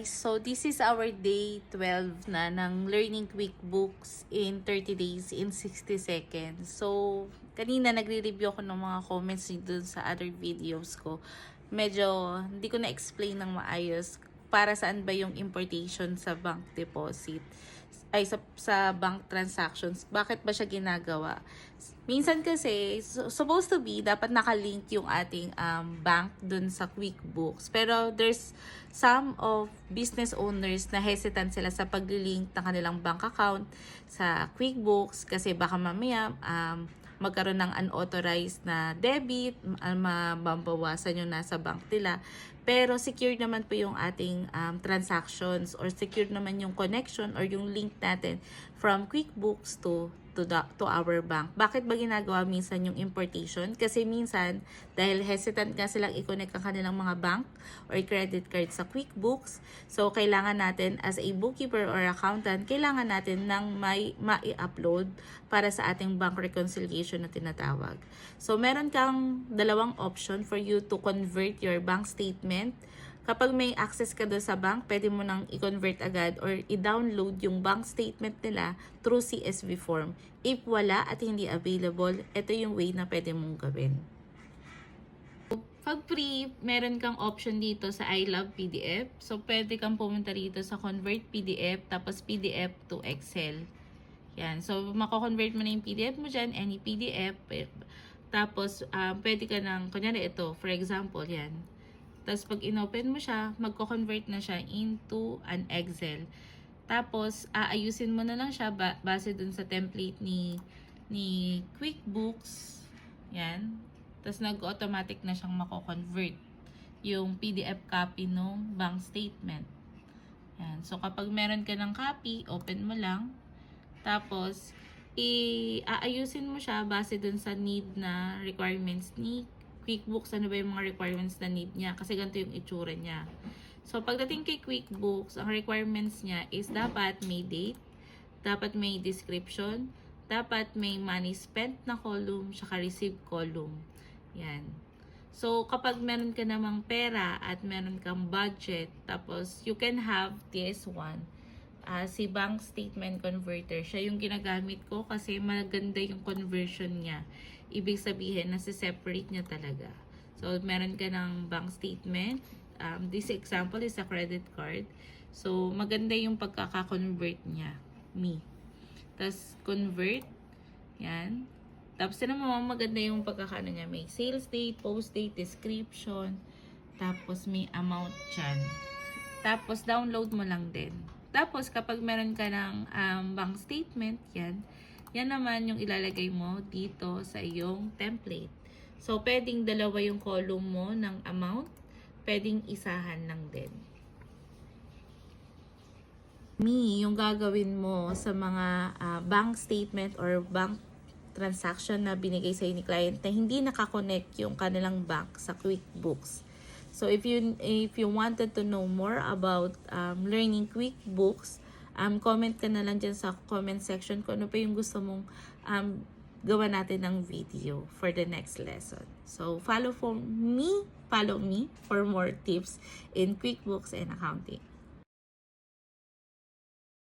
guys, so this is our day 12 na ng Learning QuickBooks in 30 days in 60 seconds. So, kanina nagre-review ako ng mga comments dun sa other videos ko. Medyo hindi ko na-explain ng maayos para saan ba yung importation sa bank deposit ay sa bank transactions. Bakit ba siya ginagawa? Minsan kasi, supposed to be, dapat nakalink yung ating bank dun sa QuickBooks. Pero there's some of business owners na hesitant sila sa pag-link ng kanilang bank account sa QuickBooks kasi baka mamaya magkaroon ng unauthorized na debit, mababawasan yung nasa bank nila. Pero secure naman po yung ating transactions or secure naman yung connection or yung link natin from QuickBooks to our bank. Bakit ba ginagawa minsan yung importation? Kasi minsan, dahil hesitant nga silang i-connect ang kanilang mga bank or credit card sa QuickBooks, so kailangan natin as a bookkeeper or accountant, kailangan natin ng mai-upload para sa ating bank reconciliation na tinatawag. So, meron kang dalawang option for you to convert your bank statement. Kapag may access ka doon sa bank, pwede mo nang i-convert agad or i-download yung bank statement nila through CSV form. If wala at hindi available, ito yung way na pwede mong gawin. Pag free, meron kang option dito sa I Love PDF. So, pwede kang pumunta dito sa Convert PDF, tapos PDF to Excel. Yan. So, mako-convert mo na yung PDF mo dyan, any PDF. Tapos, pwede ka nang, kunyari ito, for example, yan. Tapos, pag inopen mo siya, magko-convert na siya into an Excel. Tapos, aayusin mo na lang siya base dun sa template ni QuickBooks. Yan. Tapos, nag-automatic na siyang mako-convert yung PDF copy ng bank statement. Yan. So, kapag meron ka ng copy, open mo lang. Tapos, aayusin mo siya base dun sa need na requirements ni QuickBooks, ano ba yung mga requirements na need niya? Kasi ganito yung itsura niya. So, pagdating kay QuickBooks, ang requirements niya is dapat may date, dapat may description, dapat may money spent na column, saka receive column. Yan. So, kapag meron ka namang pera at meron kang budget, tapos you can have this one. Si bank statement converter. Siya yung ginagamit ko kasi maganda yung conversion niya. Ibig sabihin, nasa-separate niya talaga. So, meron ka ng bank statement. This example is a credit card. So, maganda yung pagkaka-convert niya. Tapos, convert. Yan. Tapos, maganda yung pagkakaano niya. May sales date, post date, description. Tapos, may amount dyan. Tapos, download mo lang din. Tapos, kapag meron ka ng bank statement, yan naman yung ilalagay mo dito sa iyong template. So, pwedeng dalawa yung column mo ng amount, pwedeng isahan lang din. Yung gagawin mo sa mga bank statement or bank transaction na binigay sa ni client na hindi nakakonect yung kanilang bank sa QuickBooks. So, if you wanted to know more about learning QuickBooks, comment ka na lang dyan sa comment section kung ano pa yung gusto mong gawa natin ng video for the next lesson. So, follow me for more tips in QuickBooks and accounting.